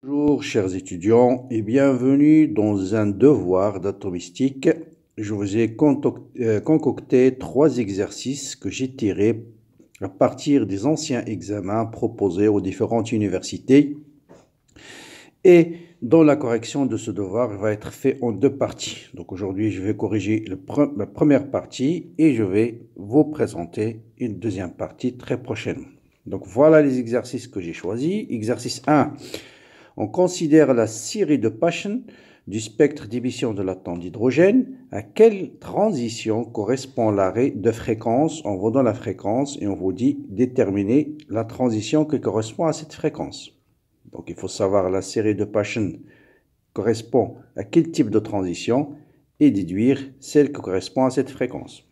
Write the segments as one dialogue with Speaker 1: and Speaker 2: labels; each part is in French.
Speaker 1: Bonjour chers étudiants et bienvenue dans un devoir d'atomistique. Je vous ai concocté 3 exercices que j'ai tirés à partir des anciens examens proposés aux différentes universités. Et dont la correction de ce devoir va être faite en 2 parties. Donc aujourd'hui, je vais corriger la première partie et je vais vous présenter une deuxième partie très prochainement. Donc voilà les exercices que j'ai choisis. Exercice 1. On considère la série de Paschen du spectre d'émission de l'atome d'hydrogène. À quelle transition correspond l'arrêt de fréquence? On vous donne la fréquence et on vous dit déterminer la transition qui correspond à cette fréquence. Donc il faut savoir la série de Paschen correspond à quel type de transition et déduire celle qui correspond à cette fréquence.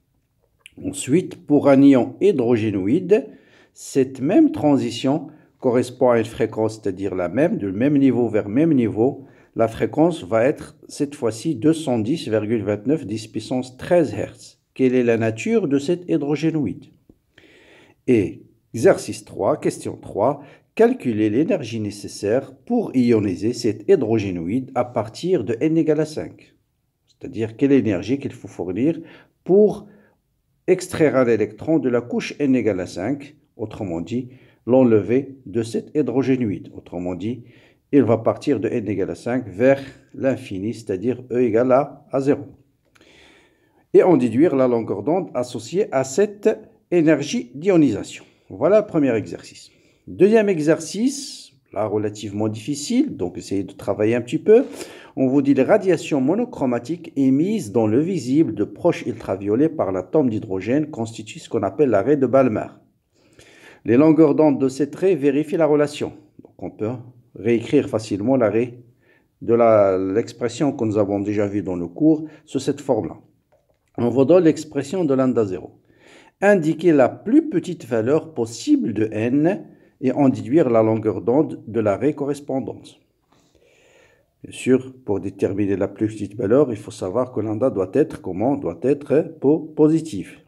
Speaker 1: Ensuite, pour un ion hydrogénoïde, cette même transition correspond à une fréquence, c'est-à-dire la même, du même niveau vers même niveau. La fréquence va être cette fois-ci 210,29 10 puissance 13 Hz. Quelle est la nature de cet hydrogénoïde? Et exercice 3, question 3, calculer l'énergie nécessaire pour ioniser cet hydrogénoïde à partir de n égale à 5. C'est-à-dire quelle énergie qu'il faut fournir pour extraire un électron de la couche n égale à 5, autrement dit, l'enlever de cet hydrogénoïde. Autrement dit, il va partir de n égale à 5 vers l'infini, c'est-à-dire E égale à 0. Et en déduire la longueur d'onde associée à cette énergie d'ionisation. Voilà le premier exercice. Deuxième exercice, là relativement difficile, donc essayez de travailler un petit peu. On vous dit les radiations monochromatiques émises dans le visible de proches ultraviolets par l'atome d'hydrogène constituent ce qu'on appelle l'arrêt de Balmer. Les longueurs d'onde de ces traits vérifient la relation. Donc on peut réécrire facilement l'arrêt de l'expression que nous avons déjà vue dans le cours sous cette forme-là. On vous donne l'expression de lambda 0. Indiquer la plus petite valeur possible de n et en déduire la longueur d'onde de l'arrêt correspondante. Bien sûr, pour déterminer la plus petite valeur, il faut savoir que lambda doit être comment? Doit être positif.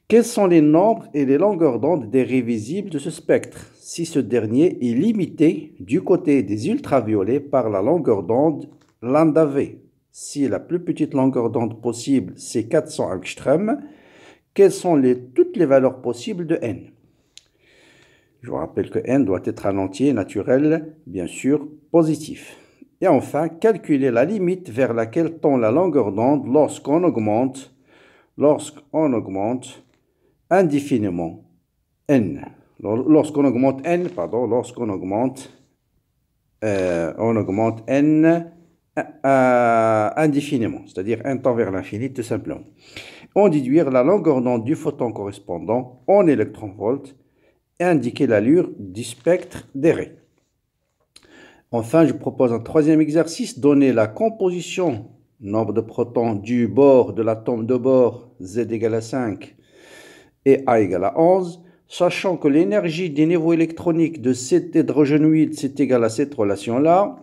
Speaker 1: Quels sont les nombres et les longueurs d'onde des raies visibles de ce spectre, si ce dernier est limité du côté des ultraviolets par la longueur d'onde lambda v? Si la plus petite longueur d'onde possible, c'est 400 angstroms, quelles sont toutes les valeurs possibles de n? Je vous rappelle que n doit être un entier naturel, bien sûr, positif. Et enfin, calculer la limite vers laquelle tend la longueur d'onde lorsqu'on augmente indéfiniment n. Lorsqu'on augmente n, on augmente n indéfiniment, c'est-à-dire n tend vers l'infini tout simplement. On déduire la longueur d'onde du photon correspondant en électronvolts et indiquer l'allure du spectre des raies. Enfin, je propose un troisième exercice, donner la composition, nombre de protons du bord de l'atome de bord, Z égale à 5 et A égale à 11, sachant que l'énergie des niveaux électroniques de cet hydrogénoïde, c'est égal à cette relation-là.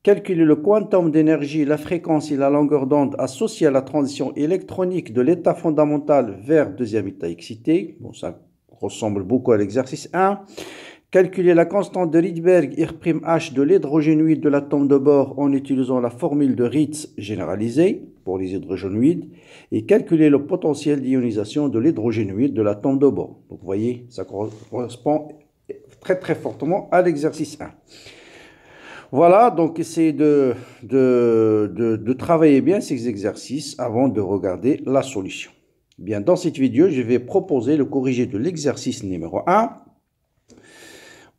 Speaker 1: Calculer le quantum d'énergie, la fréquence et la longueur d'onde associées à la transition électronique de l'état fondamental vers deuxième état excité. Bon, ça ressemble beaucoup à l'exercice 1. Calculer la constante de Rydberg I'H de l'hydrogénoïde de l'atome de bord en utilisant la formule de Ritz généralisée pour les hydrogénoïdes et calculer le potentiel d'ionisation de l'hydrogénoïde de l'atome de bord. Donc vous voyez, ça correspond très très fortement à l'exercice 1. Voilà, donc essayez de travailler bien ces exercices avant de regarder la solution. Bien, dans cette vidéo, je vais proposer le corrigé de l'exercice numéro 1.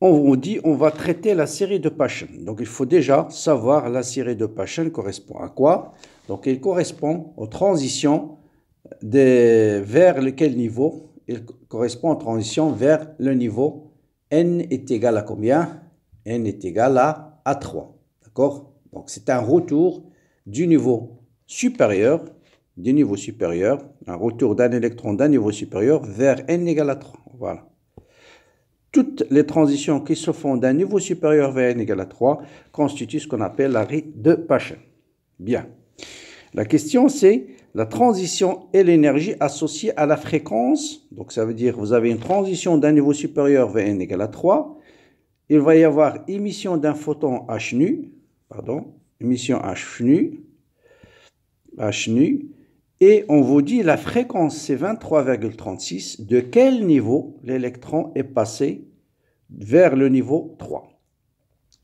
Speaker 1: On vous dit, on va traiter la série de Paschen. Donc, il faut déjà savoir la série de Paschen correspond à quoi. Donc, elle correspond aux transitions vers quel niveau? Il correspond aux transitions vers le niveau n est égal à combien? N est égal à 3. D'accord? Donc, c'est un retour du niveau supérieur, un retour d'un électron d'un niveau supérieur vers n égale à 3. Voilà. Toutes les transitions qui se font d'un niveau supérieur vers n égale à 3 constituent ce qu'on appelle l'arrêt de Paschen. Bien. La question, c'est la transition et l'énergie associée à la fréquence. Donc, ça veut dire que vous avez une transition d'un niveau supérieur vers n égale à 3 il va y avoir émission d'un photon H nu, pardon, émission H nu, et on vous dit la fréquence c'est 23,36. De quel niveau l'électron est passé vers le niveau 3?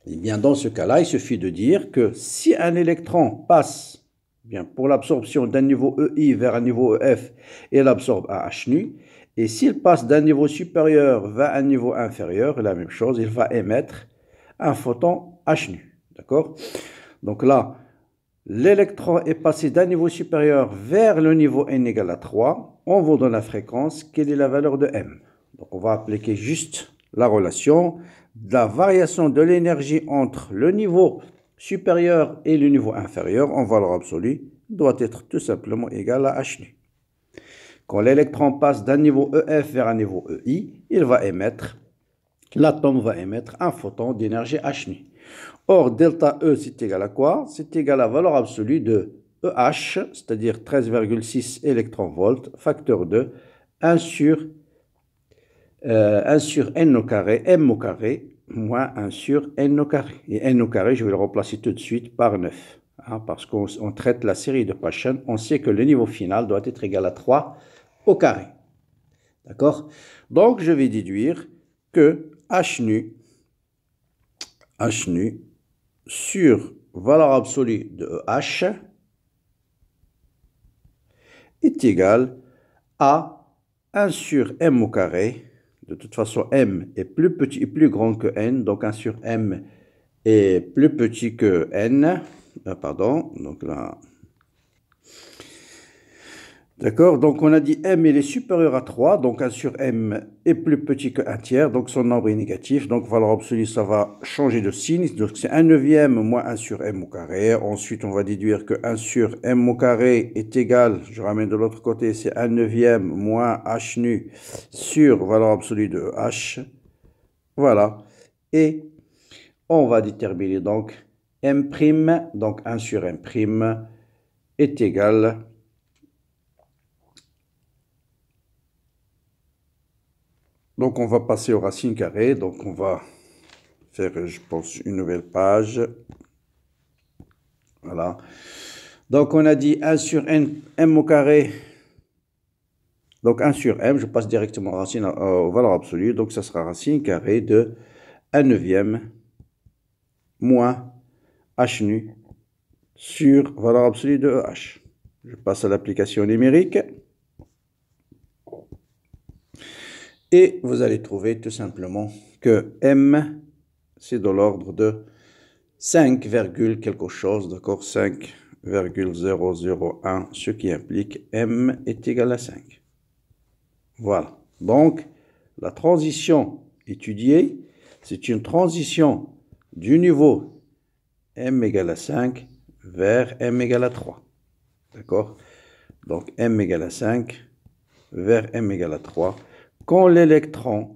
Speaker 1: Eh bien, dans ce cas-là, il suffit de dire que si un électron passe bien, pour l'absorption d'un niveau EI vers un niveau EF, il absorbe à H nu. Et s'il passe d'un niveau supérieur vers un niveau inférieur, la même chose, il va émettre un photon H nu. D'accord? Donc là, l'électron est passé d'un niveau supérieur vers le niveau n égale à 3. On vous donne la fréquence. Quelle est la valeur de m? Donc on va appliquer juste la relation de la variation de l'énergie entre le niveau supérieur et le niveau inférieur en valeur absolue doit être tout simplement égal à H nu. Quand l'électron passe d'un niveau EF vers un niveau EI, l'atome va émettre un photon d'énergie H nu. Or, delta E, c'est égal à quoi? C'est égal à la valeur absolue de EH, c'est-à-dire 13,6 électronvolts, facteur de 1 sur n au carré, m au carré, moins 1 sur n au carré. Et n au carré, je vais le remplacer tout de suite par 9. Hein, parce qu'on traite la série de Paschen, on sait que le niveau final doit être égal à 3 au carré. D'accord? Donc, je vais déduire que H nu sur valeur absolue de EH est égal à 1 sur m au carré. De toute façon, m est plus petit et plus grand que n, donc 1 sur m est plus petit que n. Pardon, donc là. D'accord, donc on a dit m il est supérieur à 3, donc 1 sur m est plus petit que 1 tiers, donc son nombre est négatif, donc valeur absolue ça va changer de signe, donc c'est 1 neuvième moins 1 sur m au carré. Ensuite on va déduire que 1 sur m au carré est égal, je ramène de l'autre côté, c'est 1 neuvième moins h nu sur valeur absolue de h, voilà, et on va déterminer donc m', donc 1 sur m' est égal donc, on va passer aux racines carrées. Donc, on va faire, je pense, une nouvelle page. Voilà. Donc, on a dit 1 sur m au carré. Donc, 1 sur m, je passe directement aux racines aux valeurs absolues. Donc, ça sera racine carrée de 1 neuvième moins h nu sur valeur absolue de EH. Je passe à l'application numérique. Et vous allez trouver tout simplement que m, c'est de l'ordre de 5, quelque chose, d'accord, 5,001, ce qui implique m est égal à 5. Voilà. Donc, la transition étudiée, c'est une transition du niveau m égale à 5 vers m égale à 3. D'accord? Donc, m égale à 5 vers m égale à 3. Quand l'électron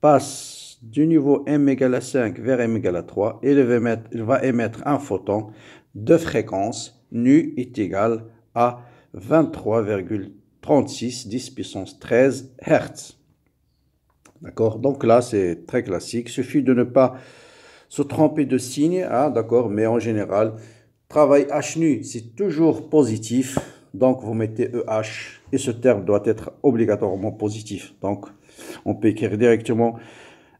Speaker 1: passe du niveau m égale à 5 vers m égale à 3, il va émettre un photon de fréquence nu est égal à 23,36 10 puissance 13 Hz. D'accord? Donc là, c'est très classique. Il suffit de ne pas se tromper de signe, hein, d'accord? Mais en général, travail H nu, c'est toujours positif. Donc, vous mettez EH et ce terme doit être obligatoirement positif. Donc, on peut écrire directement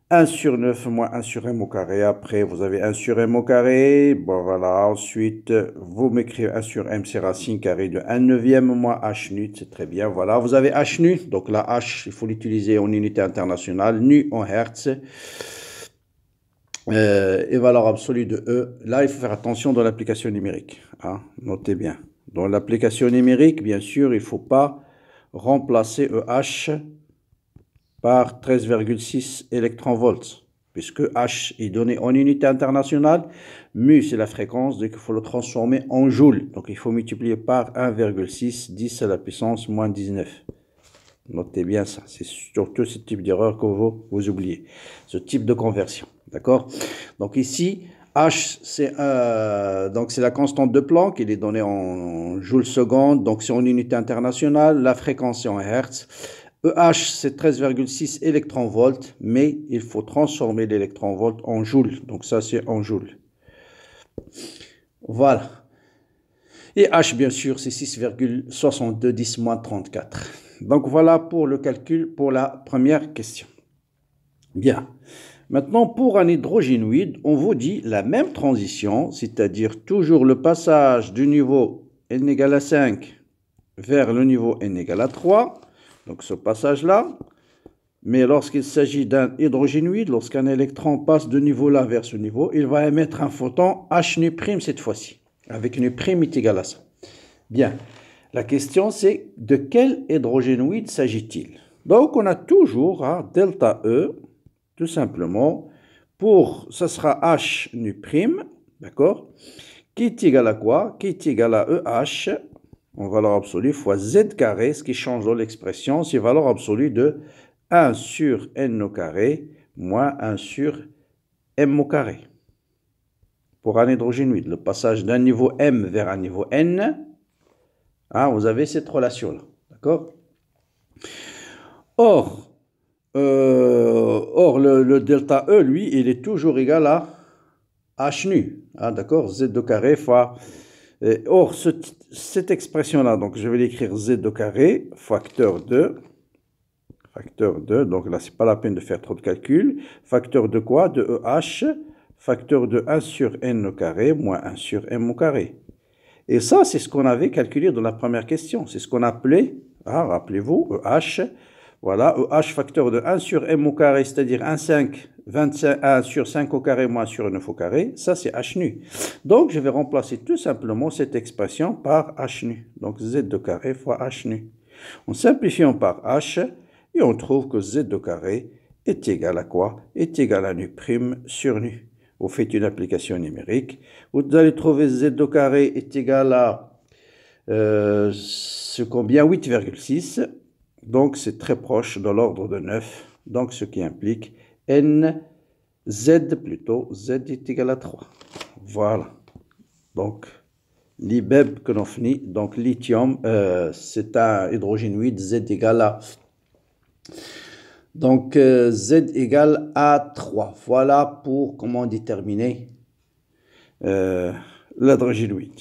Speaker 1: 1 sur 9 moins 1 sur m au carré. Après, vous avez 1 sur m au carré. Bon, voilà. Ensuite, vous m'écrivez 1 sur m, c'est racine carrée de 1 neuvième moins h nu. C'est très bien. Voilà. Vous avez h nu. Donc, la h, il faut l'utiliser en unité internationale. Nu en hertz. Et valeur absolue de E. Là, il faut faire attention dans l'application numérique. Hein, notez bien. Dans l'application numérique, bien sûr, il ne faut pas remplacer EH par 13,6 électronvolts, puisque H est donné en unité internationale. Mu, c'est la fréquence, donc il faut le transformer en joules. Donc, il faut multiplier par 1,6, 10 à la puissance moins 19. Notez bien ça. C'est surtout ce type d'erreur que vous oubliez. Ce type de conversion. D'accord? Donc, ici, H, c'est la constante de Planck, il est donné en joules secondes, donc c'est en unité internationale, la fréquence est en Hertz. EH, c'est 13,6 électronvolts, mais il faut transformer l'électronvolt en joules. Donc ça, c'est en joules. Voilà. Et H, bien sûr, c'est 6,62 10-34. Donc voilà pour le calcul pour la première question. Bien. Maintenant, pour un hydrogénoïde, on vous dit la même transition, c'est-à-dire toujours le passage du niveau n égale à 5 vers le niveau n égale à 3. Donc ce passage-là. Mais lorsqu'il s'agit d'un hydrogénoïde, lorsqu'un électron passe de niveau là vers ce niveau, il va émettre un photon H nu prime cette fois-ci, avec nu prime est égal à ça. Bien, la question c'est de quel hydrogénoïde s'agit-il? Donc on a toujours delta E, tout simplement, ça sera H nu prime, d'accord, qui est égal à quoi? Qui est égal à EH, en valeur absolue, fois Z carré, ce qui change dans l'expression, c'est valeur absolue de 1 sur n au carré moins 1 sur m au carré. Pour un hydrogénoïde, le passage d'un niveau m vers un niveau n, vous avez cette relation-là, d'accord? Or, le delta E, lui, il est toujours égal à H nu, d'accord? Z au carré fois... or, cette expression-là, donc je vais l'écrire Z au carré, facteur 2, donc là, c'est pas la peine de faire trop de calculs. Facteur de quoi? De EH, facteur de 1 sur n au carré moins 1 sur m au carré. Et ça, c'est ce qu'on avait calculé dans la première question. C'est ce qu'on appelait, rappelez-vous, EH. Voilà, EH facteur de 1 sur m au carré, c'est-à-dire 1 sur 5 au carré moins 1 sur 9 au carré. Ça, c'est H nu. Donc, je vais remplacer tout simplement cette expression par H nu. Donc, Z au carré fois H nu. En simplifiant par H, et on trouve que Z au carré est égal à quoi? Est égal à nu prime sur nu. Vous faites une application numérique. Vous allez trouver Z au carré est égal à combien? 8,6. Donc c'est très proche de l'ordre de 9. Donc ce qui implique Z est égal à 3. Voilà. Donc l'IBEB que l'on finit. Donc lithium, c'est un hydrogénoïde Z égale à... Donc, Z égale à 3. Voilà pour comment déterminer l'hydrogénoïde.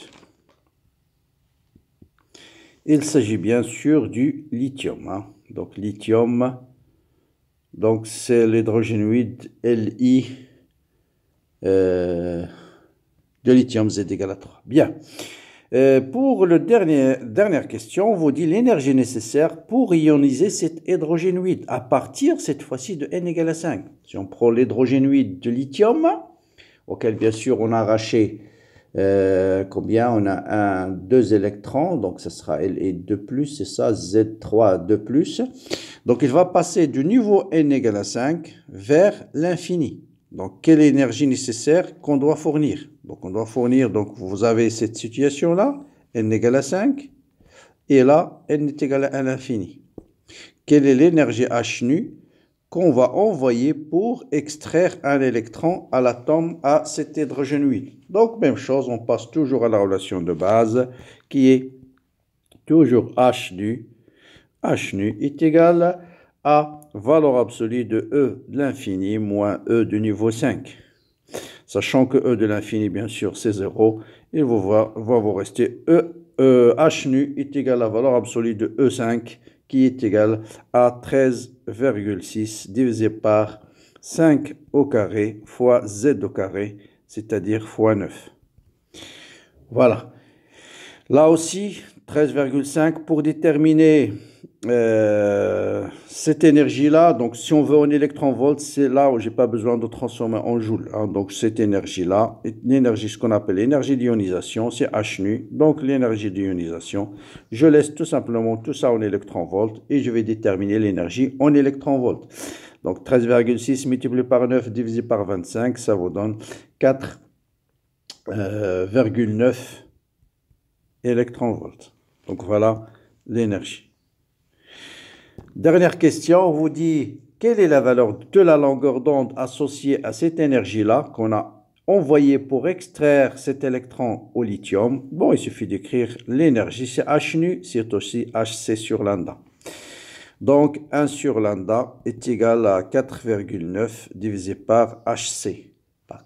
Speaker 1: Il s'agit bien sûr du lithium. Donc, lithium, donc c'est l'hydrogénoïde Li de lithium Z égale à 3. Bien. Pour la dernière question, on vous dit l'énergie nécessaire pour ioniser cet hydrogénoïde à partir cette fois-ci de n égale à 5. Si on prend l'hydrogénoïde de lithium, auquel bien sûr on a arraché combien? On a 2 électrons, donc ce sera Le2+, c'est ça, Z3 2+. Donc il va passer du niveau n égale à 5 vers l'infini. Donc, quelle énergie nécessaire qu'on doit fournir? Donc, on doit fournir, donc vous avez cette situation-là, n égale à 5, et là, n est égal à l'infini. Quelle est l'énergie H nu qu'on va envoyer pour extraire un électron à l'atome à cet hydrogénoïde? Donc, même chose, on passe toujours à la relation de base, qui est toujours H nu est égal à valeur absolue de E de l'infini moins E du niveau 5. Sachant que E de l'infini, bien sûr, c'est 0, il va vous rester H nu est égal à valeur absolue de E5, qui est égal à 13,6 divisé par 5 au carré fois Z au carré, c'est-à-dire fois 9. Voilà. Là aussi, 13,5 pour déterminer cette énergie-là. Donc, si on veut en électronvolts, c'est là où j'ai pas besoin de transformer en joules. Donc, cette énergie-là, l'énergie, ce qu'on appelle l'énergie d'ionisation, c'est H nu. Donc, l'énergie d'ionisation, je laisse tout simplement tout ça en électronvolts et je vais déterminer l'énergie en électronvolts. Donc, 13,6 multiplié par 9 divisé par 25, ça vous donne 4,9 électronvolts. Donc voilà l'énergie. Dernière question, on vous dit quelle est la valeur de la longueur d'onde associée à cette énergie-là qu'on a envoyée pour extraire cet électron au lithium. Bon, il suffit d'écrire l'énergie, c'est H nu, c'est aussi Hc sur lambda. Donc 1 sur lambda est égal à 4,9 divisé par HC. Par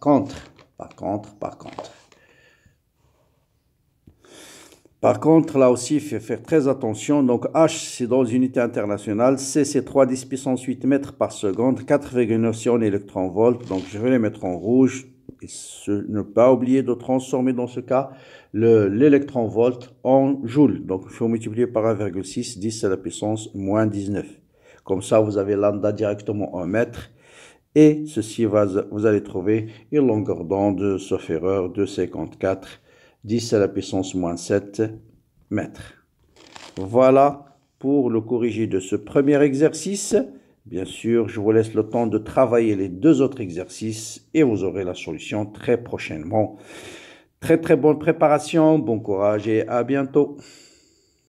Speaker 1: contre, là aussi, il faut faire très attention. Donc, H, c'est dans unité internationale. C, c'est 3 × 10 × 8 mètres par seconde. 4,9 si en électron-volts. Donc, je vais les mettre en rouge. Et ne pas oublier de transformer dans ce cas l'électron-volt en joule. Donc, il faut multiplier par 1,6, 10 à la puissance moins 19. Comme ça, vous avez lambda directement en mètres. Et ceci, vous allez trouver une longueur d'onde, sauf erreur, de 54 10 à la puissance moins 7 mètres. Voilà pour le corrigé de ce premier exercice. Bien sûr, je vous laisse le temps de travailler les 2 autres exercices et vous aurez la solution très prochainement. Très bonne préparation, bon courage et à bientôt.